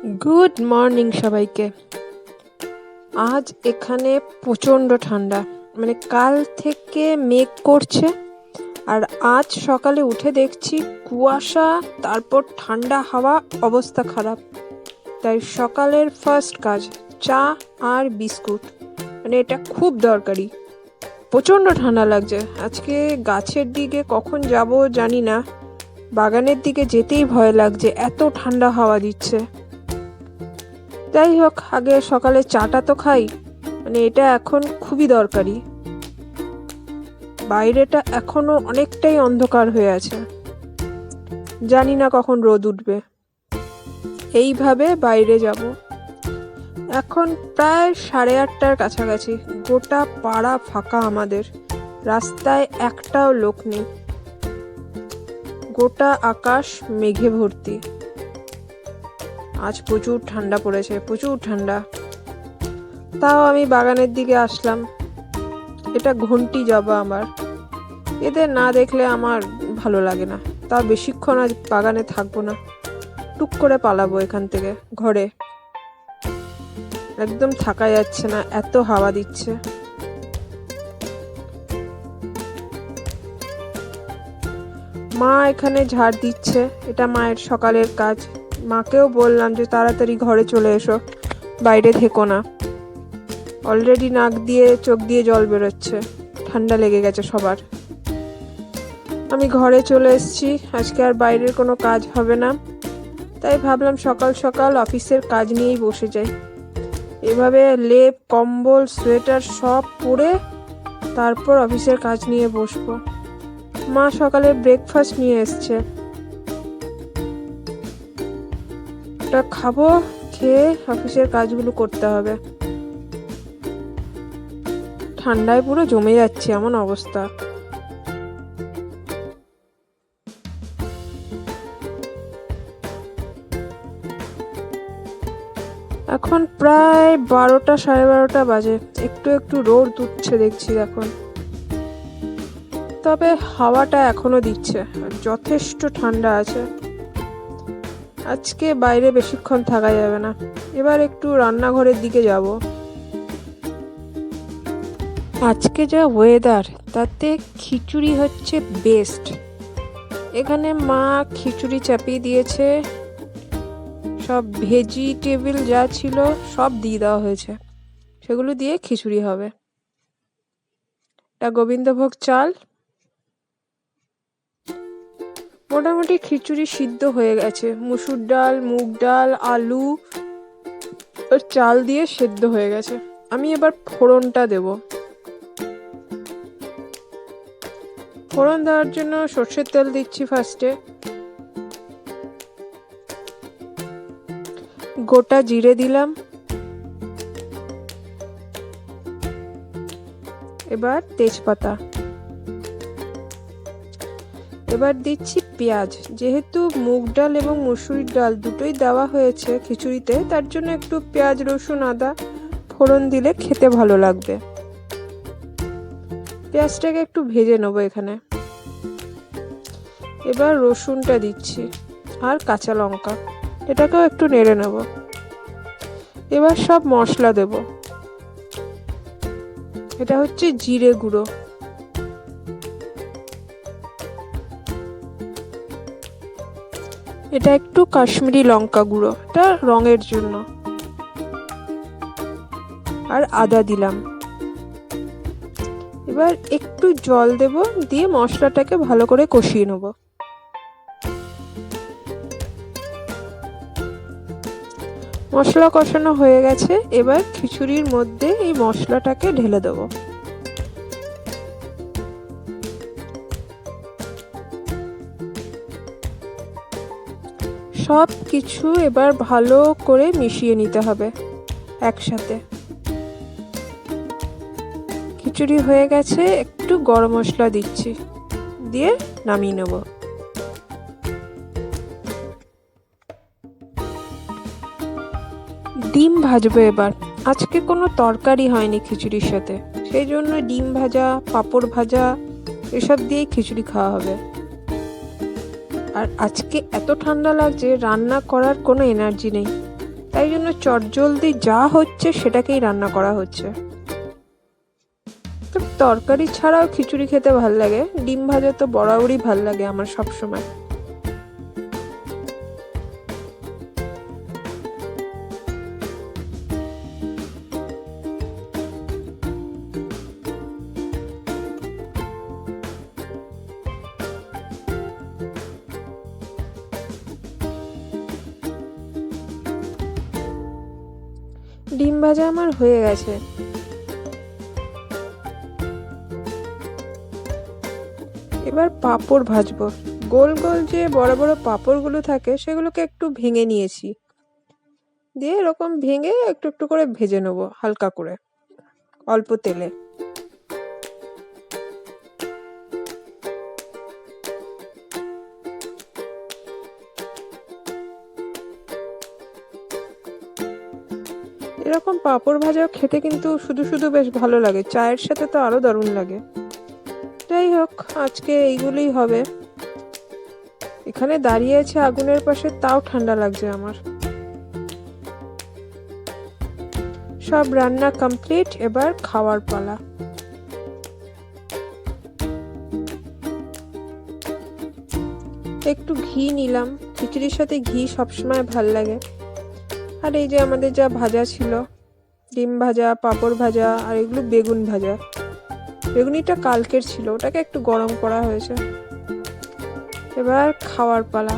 Good morning সবাইকে। আজ এখানে প্রচণ্ড ঠান্ডা, মানে কাল থেকে মেঘ করছে আর আজ সকালে উঠে দেখছি কুয়াশা, তারপর ঠান্ডা হাওয়া, অবস্থা খারাপ। তাই সকালের ফার্স্ট কাজ চা আর বিস্কুট, মানে এটা খুব দরকারি। প্রচণ্ড ঠান্ডা লাগছে। আজকে গাছের দিকে কখন যাব জানি না, বাগানের দিকে যেতেই ভয় লাগছে, এত ঠান্ডা হাওয়া দিচ্ছে। যাই হোক, আগে সকালে চাটা তো খাই, মানে এটা এখন খুবই দরকারি। বাইরেটা এখনো অনেকটাই অন্ধকার হয়ে আছে, জানি না কখন রোদ উঠবে। এইভাবে বাইরে যাব। এখন প্রায় 8:30টার কাছাকাছি। গোটা পাড়া ফাঁকা, আমাদের রাস্তায় একটাও লোক নেই। গোটা আকাশ মেঘে ভর্তি। আজ প্রচুর ঠান্ডা পড়েছে, প্রচুর ঠান্ডা। তাও আমি বাগানের দিকে আসলাম। এটা ঘন্টি জবা আমার, এদের না দেখলে আমার ভালো লাগে না। তা বেশিক্ষণ আজ বাগানে থাকবো না, টুক করে পালাবো এখান থেকে ঘরে। একদম থাকা যাচ্ছে না, এত হাওয়া দিচ্ছে। মা এখানে ঝাড় দিচ্ছে, এটা মায়ের সকালের কাজ। মাকেও বললাম যে তাড়াতাড়ি ঘরে চলে এসো, বাইরে থেকো না। অলরেডি নাক দিয়ে চোখ দিয়ে জল বেরোচ্ছে, ঠান্ডা লেগে গেছে সবার। আমি ঘরে চলে এসেছি, আজকে আর বাইরের কোনো কাজ হবে না। তাই ভাবলাম সকাল সকাল অফিসের কাজ নিয়েই বসে যাই। এভাবে লেপ, কম্বল, সোয়েটার সব পরে তারপর অফিসের কাজ নিয়ে বসবো। মা সকালে ব্রেকফাস্ট নিয়ে এসছে, ওটা খাবো, খেয়ে অফিসের কাজগুলো করতে হবে। ঠান্ডায় পুরো জমে যাচ্ছে এমন অবস্থা। এখন প্রায় 12টা, 12:30 বাজে। একটু একটু রোদ উঠছে দেখছি এখন, তবে হাওয়াটা এখনো দিচ্ছে, যথেষ্ট ঠান্ডা আছে। আজকে বাইরে বেশিক্ষণ থাকা যাবে না। এবার একটু রান্নাঘরের দিকে যাব। আজকে যা ওয়েদার, তাতে খিচুড়ি হচ্ছে বেস্ট। এখানে মা খিচুড়ি চাপিয়ে দিয়েছে, সব ভেজিটেবল যা ছিল সব দিয়ে দেওয়া হয়েছে, সেগুলো দিয়ে খিচুড়ি হবে। এটা গোবিন্দভোগ চাল। মোটামুটি খিচুড়ি সিদ্ধ হয়ে গেছে, মুসুর ডাল, মুগ ডাল, আলু আর চাল দিয়ে সেদ্ধ হয়ে গেছে। আমি এবার ফোড়নটা দেব। ফোড়ন দেওয়ার জন্য সর্ষের তেল দিচ্ছি ফার্স্টে। গোটা জিরে দিলাম। এবার তেজপাতা। এবার দিচ্ছি পেঁয়াজ। যেহেতু মুগ ডাল এবং মসুরির ডাল দুটোই দেওয়া হয়েছে খিচুড়িতে, তার জন্য একটু পেঁয়াজ, রসুন, আদা ফোড়ন দিলে খেতে ভালো লাগবে। পেঁয়াজটাকে একটু ভেজে নেবো এখানে। এবার রসুনটা দিচ্ছি আর কাঁচা লঙ্কা, এটাকেও একটু নেড়ে নেব। এবার সব মশলা দেব। এটা হচ্ছে জিরে গুঁড়ো, এটা একটু কাশ্মীরি লঙ্কা গুঁড়ো, এটা রঙের জন্য। আর আদা দিলাম। এবার একটু জল দেব, দিয়ে মশলাটাকে ভালো করে কষিয়ে নেব। মশলা কষানো হয়ে গেছে, এবার খিচুড়ির মধ্যে এই মশলাটাকে ঢেলে দেব। সব কিছু এবার ভালো করে মিশিয়ে নিতে হবে একসাথে। খিচুড়ি হয়ে গেছে, একটু গরম মশলা দিচ্ছি, দিয়ে নামিয়ে নেব। ডিম ভাজবো এবার। আজকে কোনো তরকারি হয়নি খিচুড়ির সাথে, সেই জন্য ডিম ভাজা, পাঁপড় ভাজা এসব দিয়েই খিচুড়ি খাওয়া হবে। আর আজকে এত ঠান্ডা লাগছে, রান্না করার কোনো এনার্জি নেই। তাই জন্য চটজলদি যা হচ্ছে সেটাকেই রান্না করা হচ্ছে। তরকারি ছাড়াও খিচুড়ি খেতে ভাল লাগে, ডিম ভাজা তো বরাবরই ভাল লাগে আমার সব সময়। ডিম ভাজা আমার হয়ে গেছে। এবার পাঁপড় ভাজবো। গোল গোল যে বড় বড় পাঁপড়গুলো থাকে সেগুলোকে একটু ভেঙে নিয়েছি, দিয়ে এরকম ভেঙে একটু একটু করে ভেজে নেবো হালকা করে অল্প তেলে। এরকম পাঁপড় ভাজা খেতে কিন্তু শুধু শুধু বেশ ভালো লাগে, চায়ের সাথে তো আরো দারুণ লাগে। যাই হোক, আজকে এইগুলোই হবে। এখানে দাঁড়িয়ে আছে আগুনের পাশে, তাও ঠান্ডা লাগছে আমার। সব রান্না কমপ্লিট, এবার খাওয়ার পালা। একটু ঘি নিলাম, খিচুড়ির সাথে ঘি সবসময় ভাল লাগে। আর এই যে আমাদের যা ভাজা ছিল, ডিম ভাজা, পাঁপড় ভাজা, আর এগুলো বেগুন ভাজা। বেগুনিটা কালকের ছিল, ওটাকে একটু গরম করা হয়েছে। এবার খাওয়ার পালা।